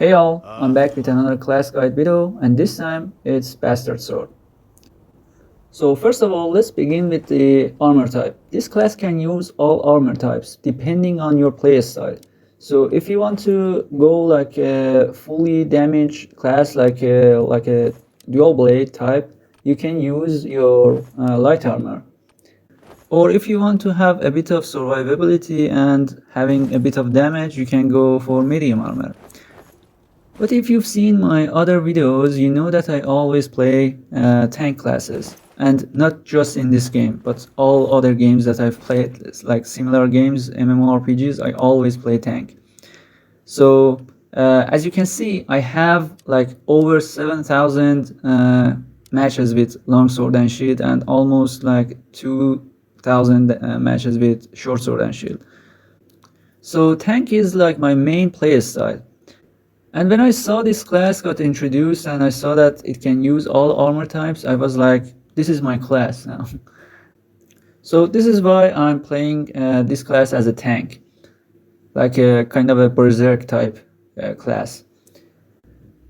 Hey all, I'm back with another class guide video, and this time it's Bastard Sword. So first of all, let's begin with the armor type. This class can use all armor types depending on your playstyle. So if you want to go like a fully damage class, like a dual blade type, you can use your light armor. Or if you want to have a bit of survivability and having a bit of damage, you can go for medium armor. But if you've seen my other videos, you know that I always play tank classes. And not just in this game, but all other games that I've played, like similar games, MMORPGs, I always play tank. So as you can see, I have like over 7,000 matches with longsword and shield, and almost like 2,000 matches with short sword and shield. So tank is like my main play style. And when I saw this class got introduced and I saw that it can use all armor types, I was like, this is my class now. So this is why I'm playing this class as a tank, like a kind of a berserk type class.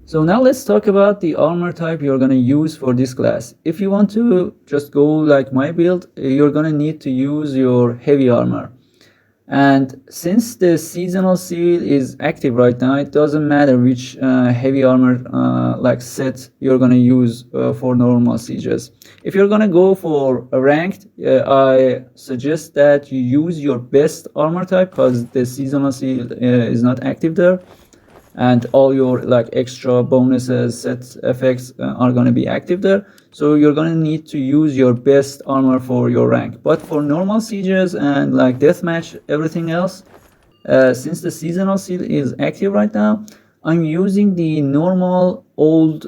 So now let's talk about the armor type you're gonna use for this class. If you want to just go like my build, you're gonna need to use your heavy armor. And since the seasonal seal is active right now, it doesn't matter which heavy armor like set you're gonna use for normal sieges. If you're gonna go for a ranked, I suggest that you use your best armor type, because the seasonal seal is not active there, and all your like extra bonuses, set effects are going to be active there. So you're going to need to use your best armor for your rank. But for normal sieges and like deathmatch, everything else, since the seasonal seal is active right now, I'm using the normal old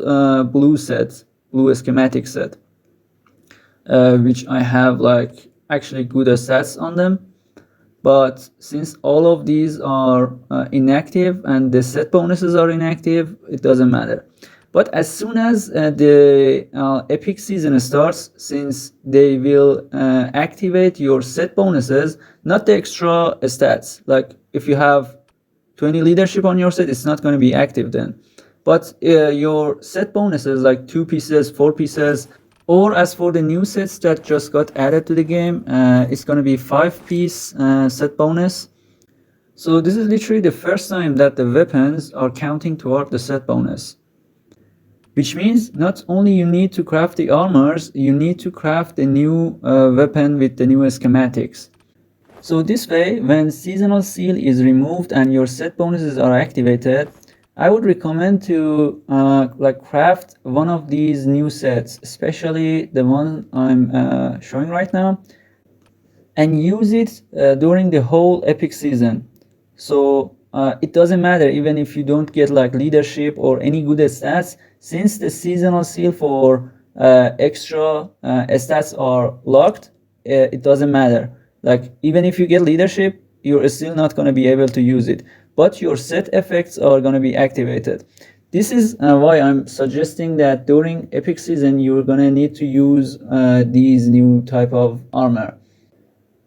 blue schematic set, which I have like actually good stats on them. But since all of these are inactive and the set bonuses are inactive, it doesn't matter. But as soon as the epic season starts, since they will activate your set bonuses, not the extra stats. Like if you have 20 leadership on your set, it's not going to be active then. But your set bonuses, like 2 pieces, 4 pieces, or as for the new sets that just got added to the game, it's going to be 5-piece set bonus. So this is literally the first time that the weapons are counting toward the set bonus. Which means not only you need to craft the armors, you need to craft the new weapon with the new schematics. So this way, when seasonal seal is removed and your set bonuses are activated, I would recommend to like craft one of these new sets, especially the one I'm showing right now, and use it during the whole epic season. So it doesn't matter even if you don't get like leadership or any good stats, since the seasonal seal for extra stats are locked, it doesn't matter. Like even if you get leadership, you're still not going to be able to use it, but your set effects are going to be activated. This is why I'm suggesting that during epic season you're going to need to use these new type of armor.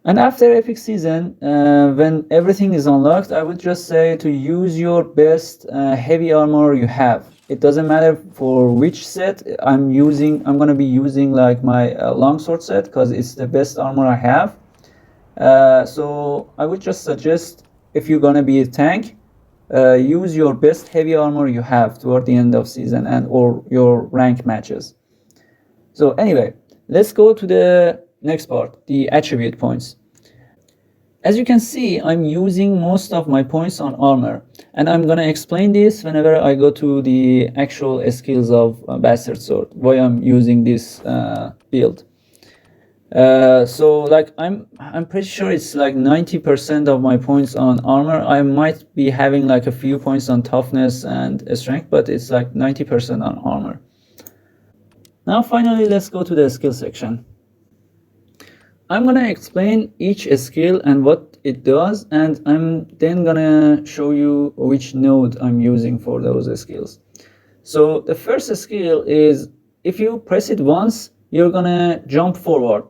And after epic season, when everything is unlocked, I would just say to use your best heavy armor you have. It doesn't matter for which set I'm going to be using like my longsword set, because it's the best armor I have. So I would just suggest, if you're gonna be a tank, use your best heavy armor you have toward the end of season and or your rank matches. So anyway, let's go to the next part, the attribute points. As you can see, I'm using most of my points on armor, and I'm gonna explain this whenever I go to the actual skills of Bastard Sword, why I'm using this build. So like I'm pretty sure it's like 90% of my points on armor. I might be having like a few points on toughness and strength, but it's like 90% on armor. Now finally, let's go to the skill section. I'm gonna explain each skill and what it does, and I'm then gonna show you which node I'm using for those skills. So the first skill is, if you press it once, you're gonna jump forward.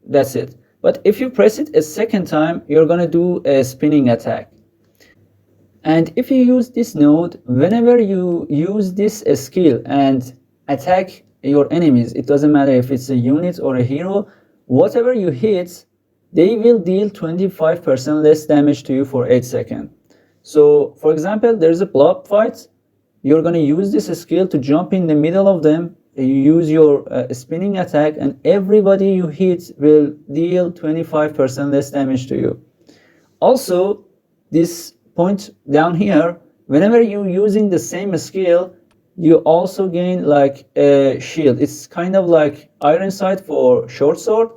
That's it. But if you press it a second time, you're gonna do a spinning attack. And if you use this node, whenever you use this skill and attack your enemies, it doesn't matter if it's a unit or a hero, whatever you hit, they will deal 25% less damage to you for 8 seconds. So for example, there's a blob fight, you're going to use this skill to jump in the middle of them, you use your spinning attack, and everybody you hit will deal 25% less damage to you. Also, this point down here, whenever you're using the same skill, you also gain like a shield. It's kind of like iron sight for short sword.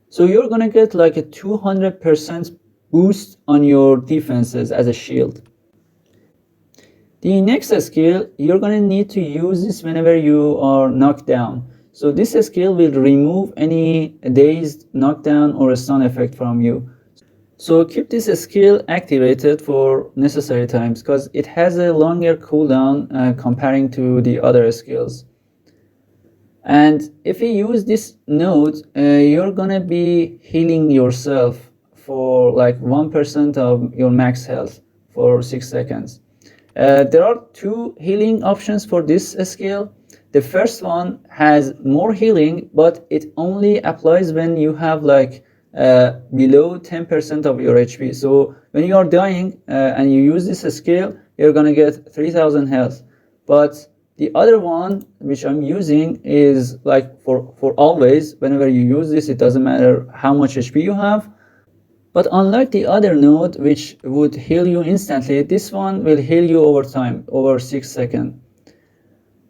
So you're gonna get like a 200% boost on your defenses as a shield. The next skill, you're gonna need to use this whenever you are knocked down. So this skill will remove any dazed, knockdown, or stun effect from you. So keep this skill activated for necessary times because it has a longer cooldown comparing to the other skills. And if you use this node, you're gonna be healing yourself for like 1% of your max health for 6 seconds. There are two healing options for this skill. The first one has more healing, but it only applies when you have like below 10% of your HP. So when you are dying and you use this skill, you're gonna get 3000 health. But the other one, which I'm using, is like for always. Whenever you use this, it doesn't matter how much HP you have. But unlike the other node, which would heal you instantly, this one will heal you over time, over 6 seconds.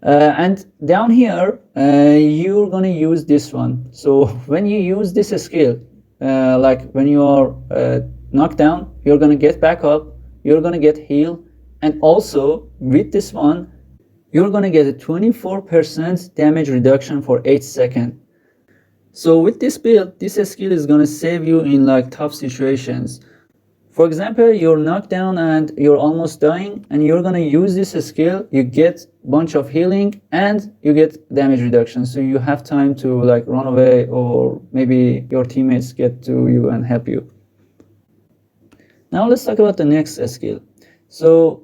And down here, you're gonna use this one. So when you use this skill, like when you are knocked down, you're gonna get back up, you're gonna get healed, and also with this one, you're gonna get a 24% damage reduction for 8 seconds. So with this build, this skill is gonna save you in like tough situations. For example, you're knocked down and you're almost dying, and you're gonna use this skill, you get a bunch of healing and you get damage reduction. So you have time to like run away, or maybe your teammates get to you and help you. Now let's talk about the next skill. So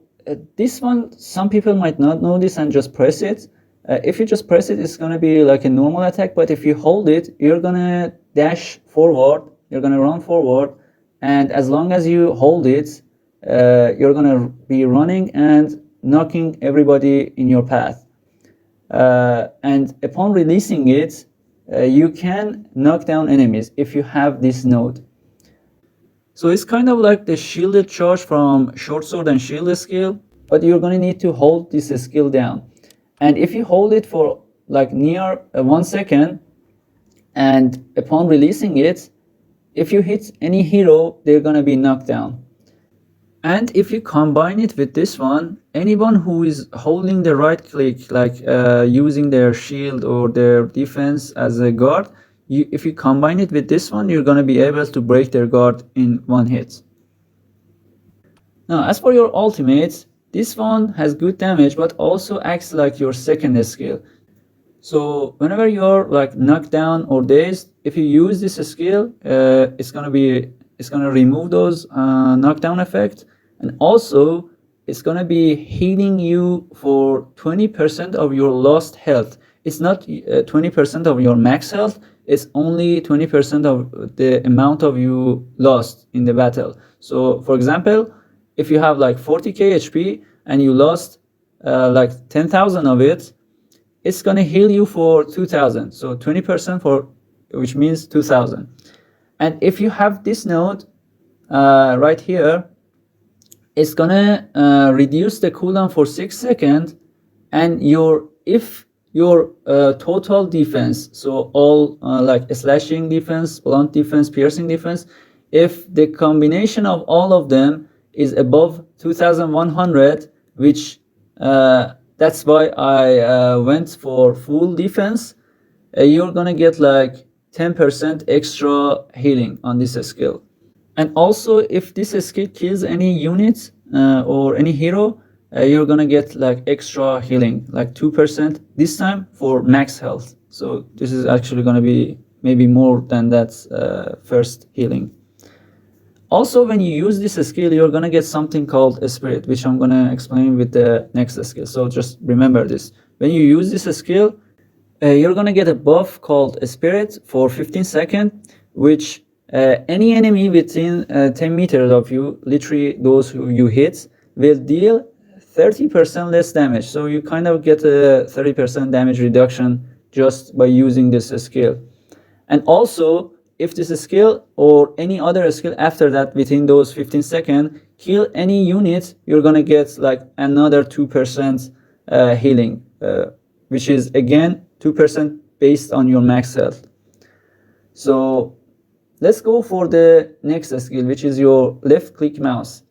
this one, some people might not know this and just press it. If you just press it, it's gonna be like a normal attack, but if you hold it, you're gonna dash forward, you're gonna run forward, and as long as you hold it, you're gonna be running and knocking everybody in your path. And upon releasing it, you can knock down enemies if you have this node. So it's kind of like the shielded charge from short sword and shield skill, but you're gonna need to hold this skill down. And if you hold it for like near 1 second, and upon releasing it, if you hit any hero, they're gonna be knocked down. And if you combine it with this one, anyone who is holding the right click, like using their shield or their defense as a guard, if you combine it with this one, you're gonna be able to break their guard in 1 hit. Now, as for your ultimates, this one has good damage, but also acts like your second skill. So whenever you're like knocked down or dazed, if you use this skill, it's gonna remove those knockdown effect, and also it's gonna be healing you for 20% of your lost health. It's not 20% of your max health. It's only 20% of the amount of you lost in the battle. So for example, if you have like 40k HP and you lost like 10,000 of it, it's gonna heal you for 2,000. So 20% for, which means 2,000. And if you have this node right here, it's gonna reduce the cooldown for 6 seconds, and if your total defense, so all like slashing defense, blunt defense, piercing defense, if the combination of all of them is above 2,100, which that's why I went for full defense, you're gonna get like 10% extra healing on this skill. And also, if this skill kills any unit or any hero, you're gonna get like extra healing, like 2% this time for max health. So this is actually gonna be maybe more than that first healing. Also, when you use this skill, you're gonna get something called a spirit, which I'm gonna explain with the next skill. So just remember this. When you use this skill, you're gonna get a buff called a spirit for 15 seconds, which any enemy within 10 meters of you, literally those who you hit, will deal 30% less damage. So you kind of get a 30% damage reduction just by using this skill. And also, if this skill or any other skill after that within those 15 seconds kill any unit, you're gonna get like another 2% healing, which is again 2% based on your max health. So let's go for the next skill, which is your left click mouse.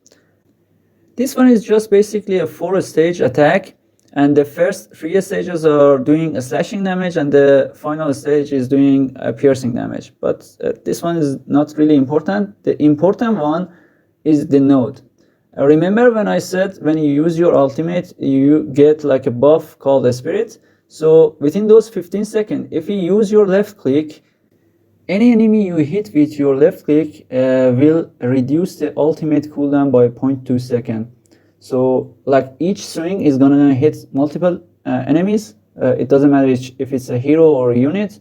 This one is just basically a 4-stage attack, and the first 3 stages are doing a slashing damage, and the final stage is doing a piercing damage. But this one is not really important. The important one is the node. Remember when I said when you use your ultimate, you get like a buff called a spirit? So within those 15 seconds, if you use your left click, any enemy you hit with your left click will reduce the ultimate cooldown by 0.2 seconds. So like each swing is gonna hit multiple enemies. It doesn't matter if it's a hero or a unit.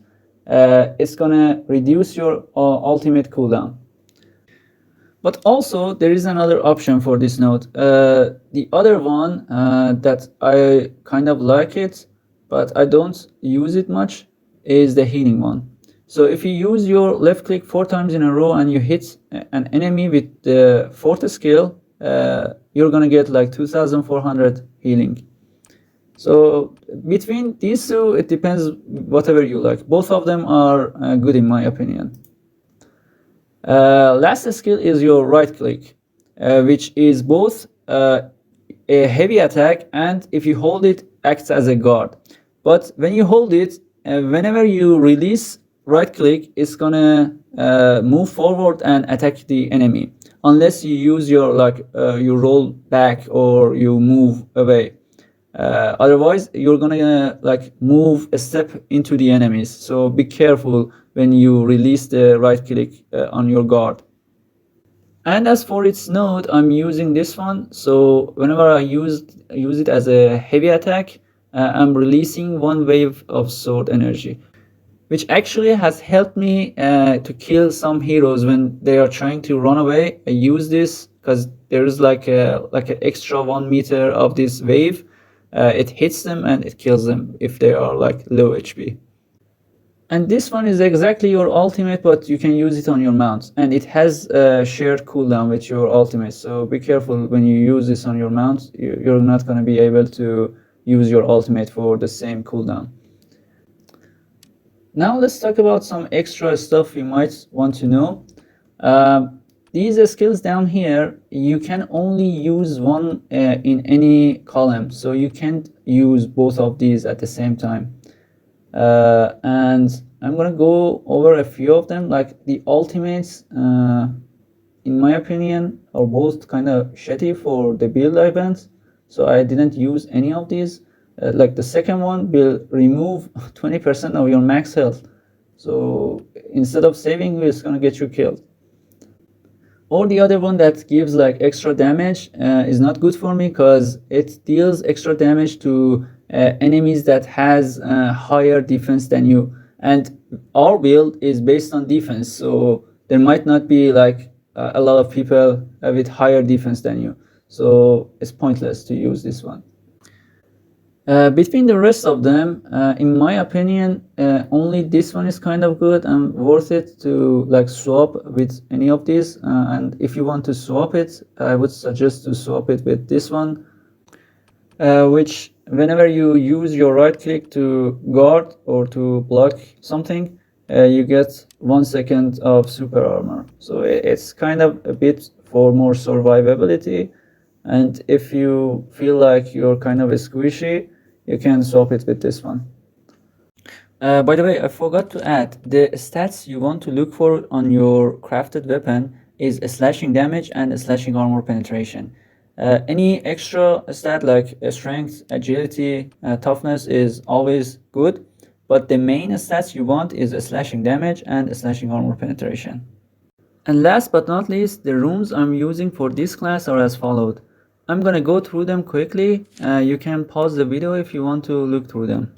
It's gonna reduce your ultimate cooldown. But also there is another option for this node. The other one that I kind of like it, but I don't use it much, is the healing one. So if you use your left click 4 times in a row and you hit an enemy with the 4th skill, you're gonna get like 2400 healing. So between these two, it depends whatever you like. Both of them are good in my opinion. Last skill is your right click, which is both a heavy attack, and if you hold it, acts as a guard. But when you hold it, whenever you release right click, it's gonna move forward and attack the enemy, unless you use your you roll back or you move away. Otherwise you're gonna move a step into the enemies. So be careful when you release the right click on your guard. And as for its node, I'm using this one. So whenever I use it as a heavy attack, I'm releasing 1 wave of sword energy, which actually has helped me to kill some heroes when they are trying to run away. I use this because there's like an extra 1 meter of this wave. It hits them and it kills them if they are like low HP. And this one is exactly your ultimate, but you can use it on your mount, and it has a shared cooldown with your ultimate. So be careful when you use this on your mount. You're not going to be able to use your ultimate for the same cooldown. Now let's talk about some extra stuff you might want to know. These skills down here, you can only use one in any column, so you can't use both of these at the same time. And I'm gonna go over a few of them. Like the ultimates, in my opinion, are both kind of shitty for the build events, so I didn't use any of these. Like the second one will remove 20% of your max health, so instead of saving you, it's gonna get you killed. Or the other one that gives like extra damage is not good for me, because it deals extra damage to enemies that has higher defense than you, and our build is based on defense, so there might not be like a lot of people with higher defense than you, so it's pointless to use this one. Between the rest of them, in my opinion, only this one is kind of good and worth it to like swap with any of these. And if you want to swap it, I would suggest to swap it with this one, which whenever you use your right click to guard or to block something, you get 1 second of super armor. So it's kind of a bit for more survivability. And if you feel like you're kind of a squishy, you can swap it with this one. By the way, I forgot to add, the stats you want to look for on your crafted weapon is a slashing damage and a slashing armor penetration. Any extra stat like strength, agility, toughness is always good, but the main stats you want is a slashing damage and a slashing armor penetration. And last but not least, the rooms I'm using for this class are as followed. I'm gonna go through them quickly. You can pause the video if you want to look through them.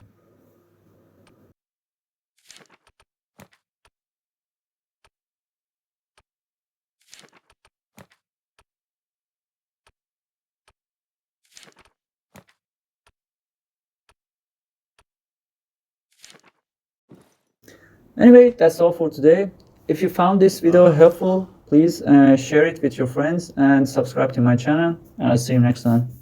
Anyway, that's all for today. If you found this video helpful, please share it with your friends and subscribe to my channel. I'll see you next time.